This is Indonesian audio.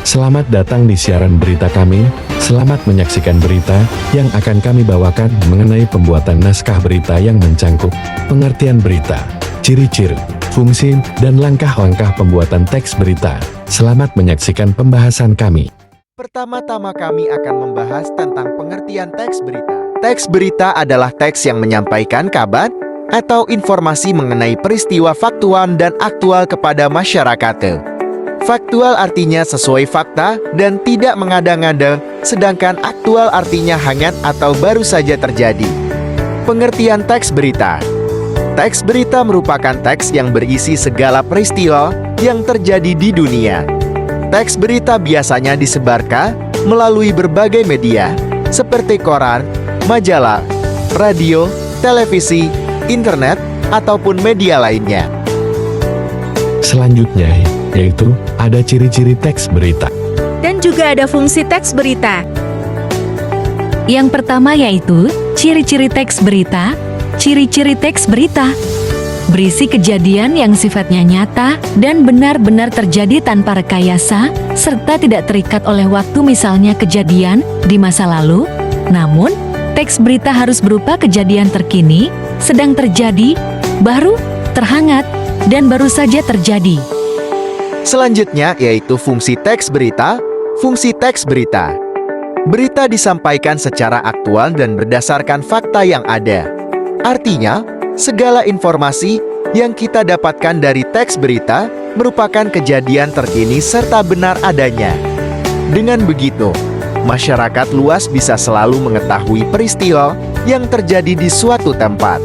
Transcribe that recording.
Selamat datang di siaran berita kami. Selamat menyaksikan berita yang akan kami bawakan mengenai pembuatan naskah berita yang mencangkup pengertian berita, ciri-ciri, fungsi, dan langkah-langkah pembuatan teks berita. Selamat menyaksikan pembahasan kami. Pertama-tama kami akan membahas tentang pengertian teks berita. Teks berita adalah teks yang menyampaikan kabar atau informasi mengenai peristiwa faktual dan aktual kepada masyarakat. Faktual artinya sesuai fakta dan tidak mengada-ngada, sedangkan aktual artinya hangat atau baru saja terjadi. Pengertian teks berita. Teks berita merupakan teks yang berisi segala peristiwa yang terjadi di dunia. Teks berita biasanya disebarkan melalui berbagai media, seperti koran, majalah, radio, televisi, internet, ataupun media lainnya. Selanjutnya, yaitu ada ciri-ciri teks berita. Dan juga ada fungsi teks berita. Yang pertama yaitu ciri-ciri teks berita. Ciri-ciri teks berita berisi kejadian yang sifatnya nyata dan benar-benar terjadi tanpa rekayasa, serta tidak terikat oleh waktu, misalnya kejadian di masa lalu. Namun, teks berita harus berupa kejadian terkini, sedang terjadi, baru, terhangat, dan baru saja terjadi. Selanjutnya yaitu fungsi teks berita. Fungsi teks berita. Berita disampaikan secara aktual dan berdasarkan fakta yang ada. Artinya, segala informasi yang kita dapatkan dari teks berita merupakan kejadian terkini serta benar adanya. Dengan begitu, masyarakat luas bisa selalu mengetahui peristiwa yang terjadi di suatu tempat.